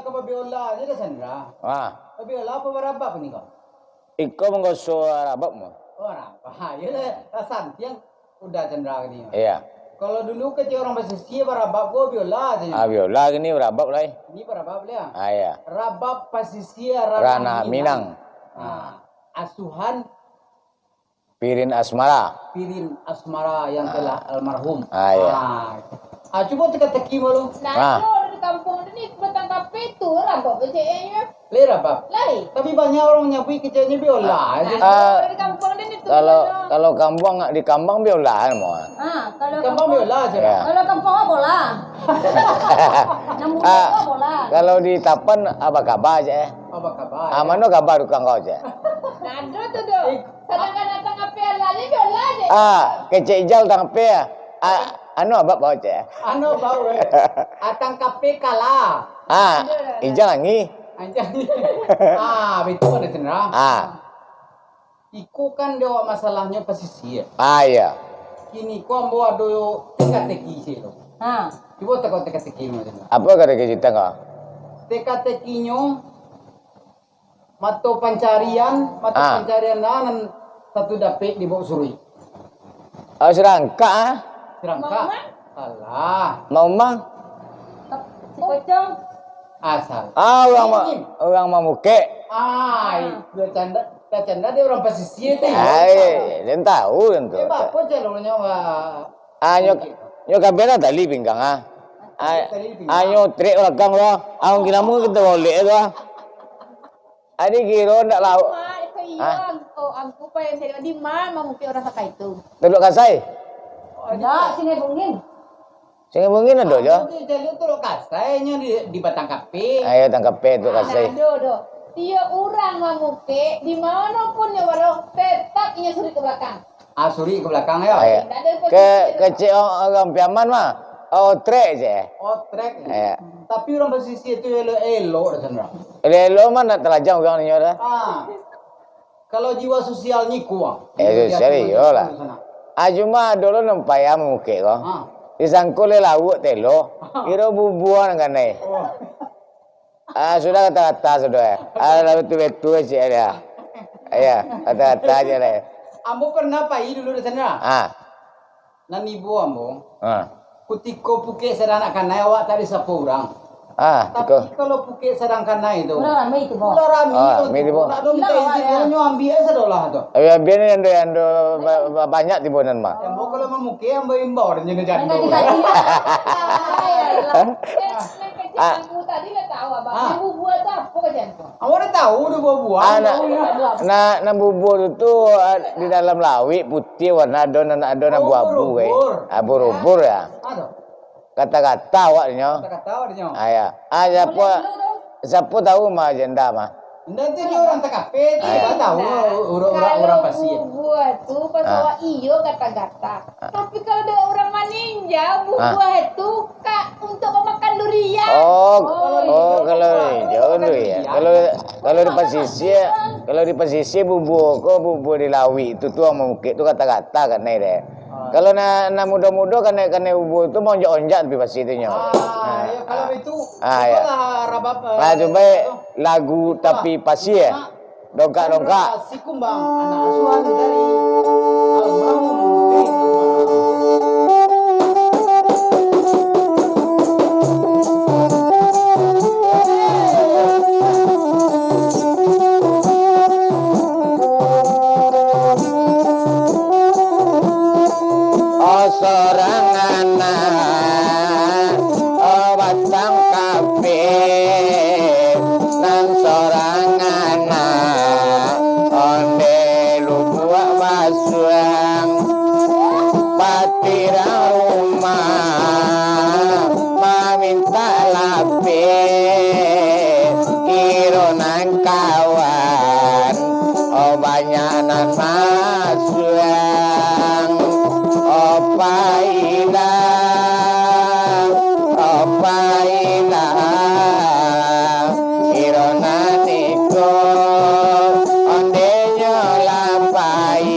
ka babiola aja dah Chandra. Babiola apa berabab ni kau? Iko menggoso rabab mo. Oh rabab. Yalah rasan yang udah Chandra ni. Iya. Kalau dulu kecil orang pesisir berabab gua biola aja. Biola gini berabab lah. Ini berabab ya. Iya. Rabab pesisir Rana Minang. Asuhan Pirin Asmara. Pirin Asmara yang telah almarhum. Iya. Coba teka-teki malu. Nah, di kampung ini batang kape itu rabab BCE-nya. Le rabab. Lai. Tapi banyak orang nyabui kecilnya biola. Nah, di kampung ini tuh. Kalau kampung di kampung biola semua. Kalau Kampung biola aja. Ya. Kalau kampung apa bola? Namun apa bola? Kalau di Tapan apa kabar aja? Apa kabar? Mana kabar tukang kau aja? Nah, itu tuh. Sedangkan datang kape lali bola aja. Kecil ijal tang pe. Anu abak bawa aja. Anu bau atang kape kala. Ijal lagi. Anjay. Betul ada Cendra. Iku kan dia masalahnya pesisir. Iya. Kini ku ambo ado teka-teki sih lo. Coba teka-teki macam. Apa kata kita kau? Teka-tekinya mato pencarian nan satu dapet di bawah surui. Serangka Serangka. Alah. Mau mang? Si pocong. Asal. Orang mamuke. Canda dia orang pesisir tu. Dia tahu tentu. Apa jalurnya Nyo kabela tali pinggang Nyo trek belakang lo. Ang ginamu kita boleh tu. Adi kiro ndak lau. Aku pengen saya di mana mungkin orang saka itu. Teluk Kasai. Enggak, sini bungin. Sing mungkin ada je. Jalur Teluk Kasainya di Batang Kape. Ayo tangkap pe Teluk Kasai. Aduh. Dia orang mamuke di mana pun ya walau tetap ia suri ke belakang. Suri ke belakang ya. Ayo. Kecil orang piaman mah. Trek je. Trek. Ayo. Tapi orang pesisir itu elo Chandra. Elo mana telajang orang ni dah. Kalau jiwa sosialnya kuat. Sosial iyalah. Cuma dulu nampai mamuke ko. Disangkul lauk telo. Kira bubuan kan ni. Sudah kata-kata sudah. Betul-betul aja dia. Iya, kata-kata aja lah. Ambo pernah pai dulu di sana. Nan ibu ambo. Kutiko puke sedang kanai awak tadi 10 orang. Tapi kalau puke sedang kanai itu. Udah ramai itu, Bo. Udah ramai itu. Tak ada minta izin nyo ambil aja dolah tu. Biar ni ando banyak tibunan mah. Ambo kalau memuke ambo imbau dan jaga jando. Aku tadi dah tahu abang. Ibu buat apa kerjaan tu? Awak dah tahu dah buah-buah. Nak bubur itu di dalam lawi putih warna adon abu-abu Abur-ubur ya. Kata-kata awaknya. Kata-kata awaknya. Siapa tahu mah agenda mah. Nanti dia orang TKP dia tahu orang pasien. Kalau buat tu pasal iyo kata-kata. Tapi kalau ada orang maninja, buah itu kak untuk memakan durian. Kalau jauh tu ya. Kalau di pesisir bubur di lawi itu tuh mungkin itu kata-kata kan nih deh. Kalau na muda-muda kan bubur itu mau onjak tapi pasti itu nyo. Kalau itu rabab. Coba lagu tapi pasti ya. Dongkak. Si kumbang anak asuhan dari almarhum. Seorang anak batang kafe nan seorang anak onde lubuak basuang patira rumah meminta lape ironan kawan banyak nan masuang ironaniko ondenyo lapai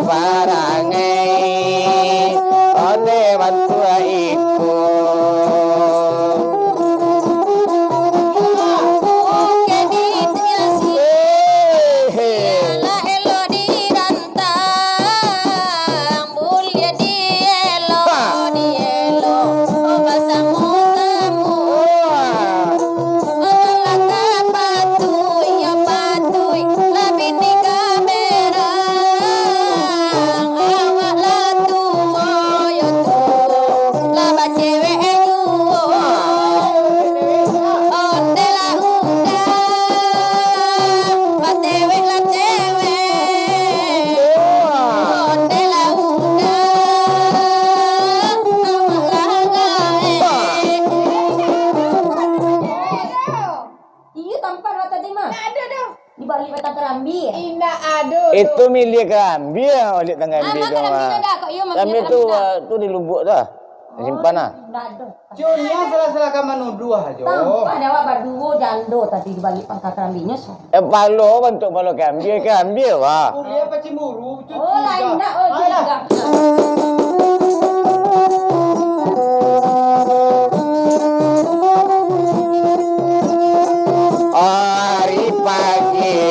parangai onde bantua iku itu milik Rambi ya, oleh tangga Rambi tu mah. Rambi tu di Lubuk dah. Simpan ah. Jonya salah-salah kamu nuduh aja. Tanpa ada awak berdua jando tadi di balik pangkat Rambinya. Palo bentuk palo Rambi wah. Kuliah apa cemburu? Oh lain dah, oh juga. Hari pagi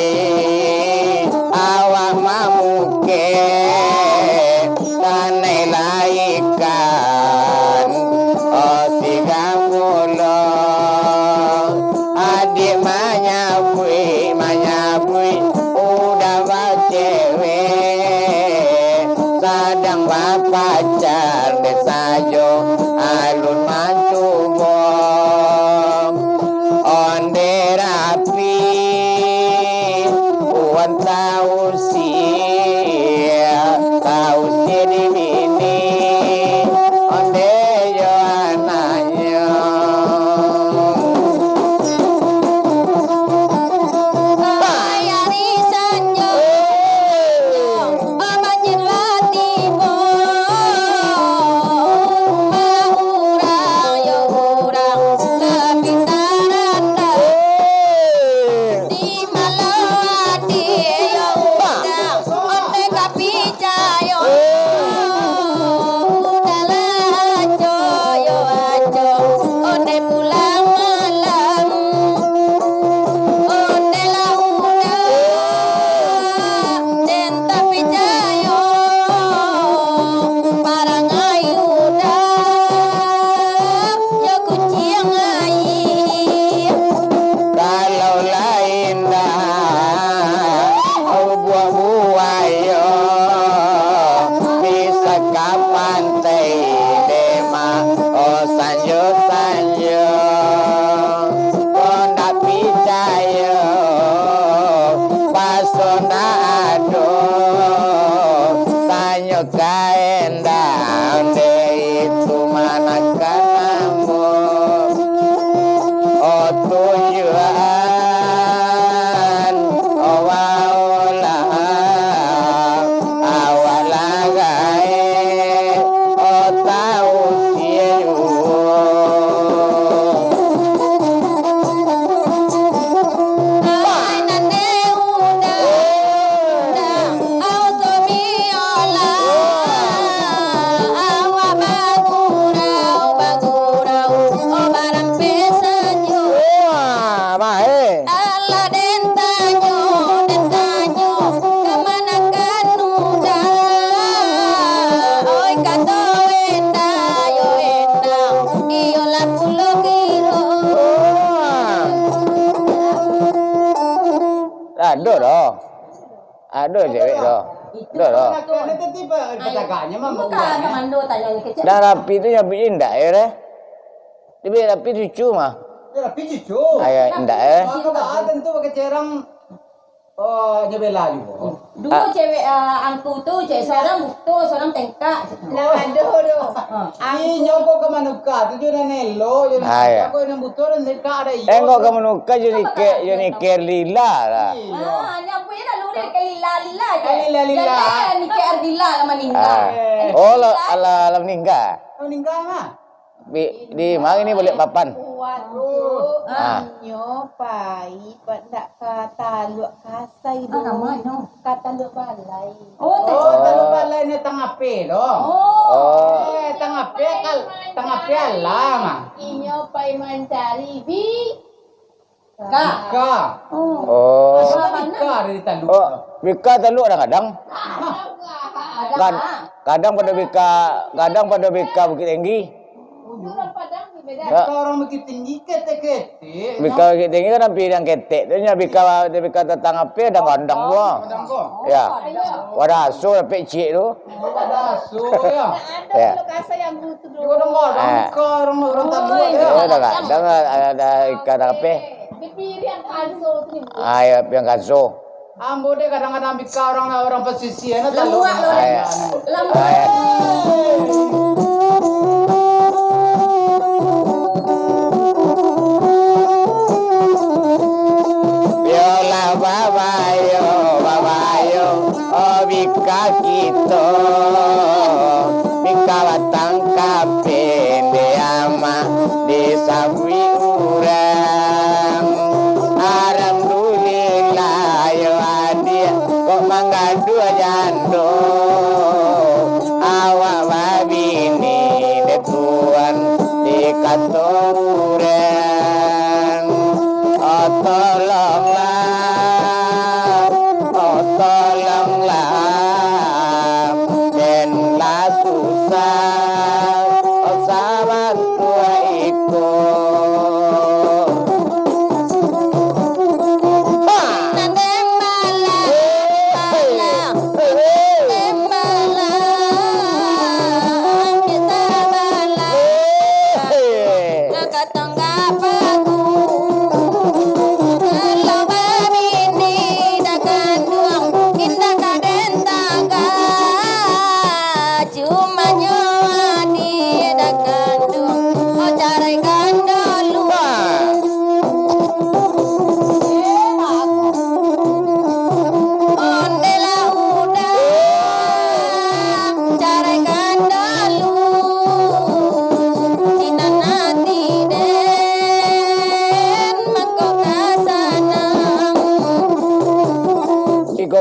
awak mamuke tanai laikan tiga puluh adik manyabui udah bacewek sadang bapacar desajo alun mancubong onde rapi uan tahu di mini onde yo anaknya Ada cewek dah. Dah dah. Itu tipe katakannya mah mau. Bukan mando tanya kecil. Dah rapi tu yang indah ya. Dia rapi cucu mah. Ya rapi cucu. Ayah indah ya. Maka tentu pakai cerang nyebela juga. Dulu cewek angku tu cewek seorang bukto, seorang tengkak. Nah, aduh. Ini nyoko ke manuka, tu juga nelo, jadi aku yang butuh dan tengkak ada iyo. Engkau ke manuka jadi kerlila lah. Nyampu ya dah luri ke lila. Lila. Jadi ni ke ardila lama meninggal. Oh, ala meninggal. Meninggal mah. Di mana ini boleh papan? Waduh, anyo pai pendak kata luak kasai do. Nama no kata luak balai. Oh, dong. Oh. Tengah pe alam. Inyo pai mencari Bika. Oh. Bika dari tanduk. Oh, bika teluk kadang-kadang. Kadang pada bika Bukit Tinggi. Orang Padang ni beda. Ya. Bika orang Bukit Tinggi kete-kete. Bika Bukit Tinggi kan hampir yang ketek. Tu nya bika tetang api ada kandang gua. Padang kok. Ya. Wadah asu tapi cik tu. Ada asu ya. Ya. Ada lokasi yang butuh dulu. Juga dong bika orang tanduk Ya, ya. kadang ada ikan api. Dipilih yang kalso tu ni. Ah, yang kaso. Ambo deh kadang-kadang bika orang pesisir na tanduk. Biola babayo, oh bika kita, bika batang kapende ama disabui urang, alhamdulillah yo adia kok mangadu jando, awak babini detuan di kantor urang, oh tolonglah, denlah susah, oh sahabat tua ikut.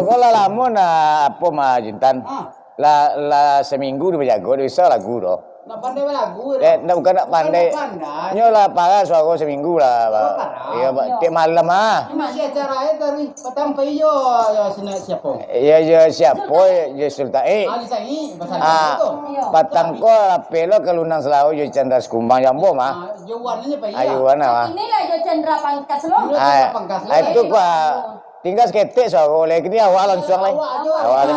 Kalau lamun apa mah Jintan? La seminggu dia berjago, dia bisa lagu doh. Nak pandai lagu. Bukan nak pandai. Nyo lah parah suara seminggu lah. Iya, tiap malam ah. Masih acara dari petang payo siapa? Ya siapa ya Sultan patang ko apelo kalunang selaw yo Chandra Kumbang jambo mah. Jualannya payo. Ayuan ah. Inilah Jo Chandra Pangkas lo. Itu gua tinggal seketik so oleh kini awal langsung lagi. Awal.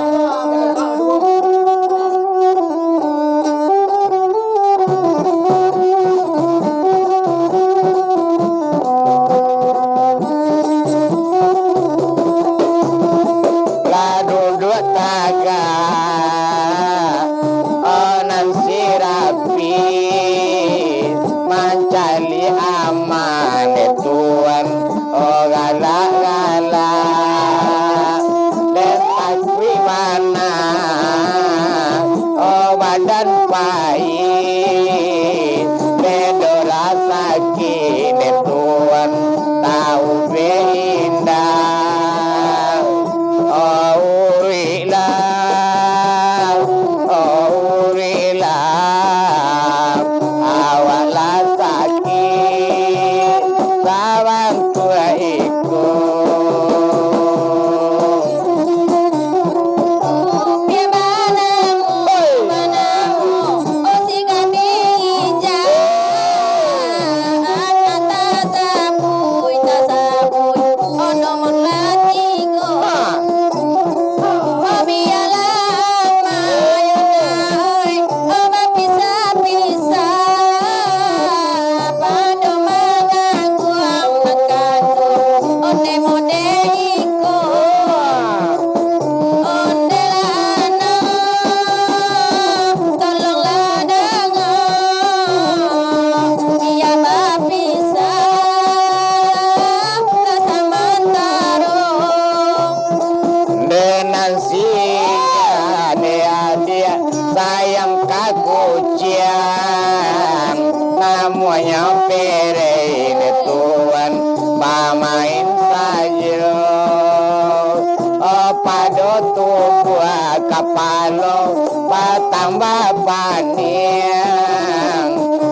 Kapal Solo patambah paning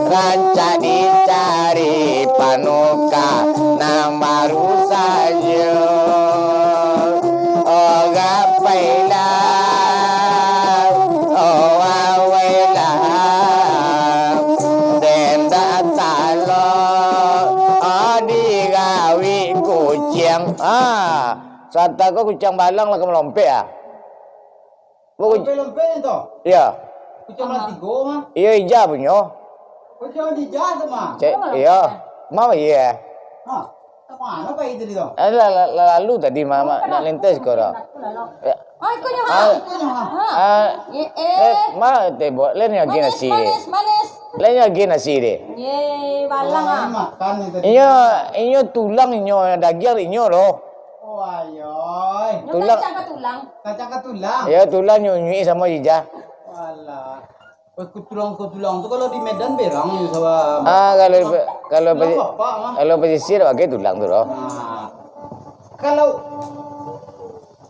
ranca dicari panuka nam baru saja oh gapailah oh awailah denda talo adigawi kucing sata ko kucing balang lah kemelompek Lompe-lompe itu. Iya. Kucing tigo mah. Iya ija punya. Kucing dijah mah. Iya. Mama iya. Hah. Mana apa itu itu? Lalu tadi mama nak lintas kau dah. Ay, kunyo ha. Ma tebo len yang gina sih. Manis. Len yang gina sih deh. Ye, balang ah. Makan itu. Inyo tulang inyo daging inyo loh. Oh ayoy. Tulang. Kacang ke tulang. Ya tulang nyunyi sama ija. Walah. Kutulang tu kalau di Medan berang ya sama. Kalau pesisir pakai tulang tu loh.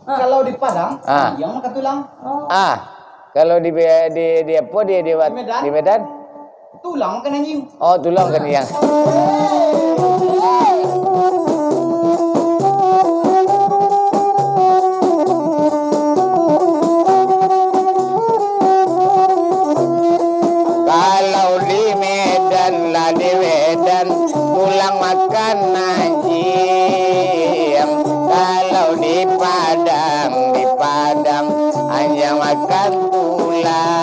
Nah, kalau di Padang, yang makan tulang. Kalau di apa di Medan? Tulang makan anjing. Oh tulang kan yang. Di Medan tulang makan anjing kalau di Padang hanya makan tulang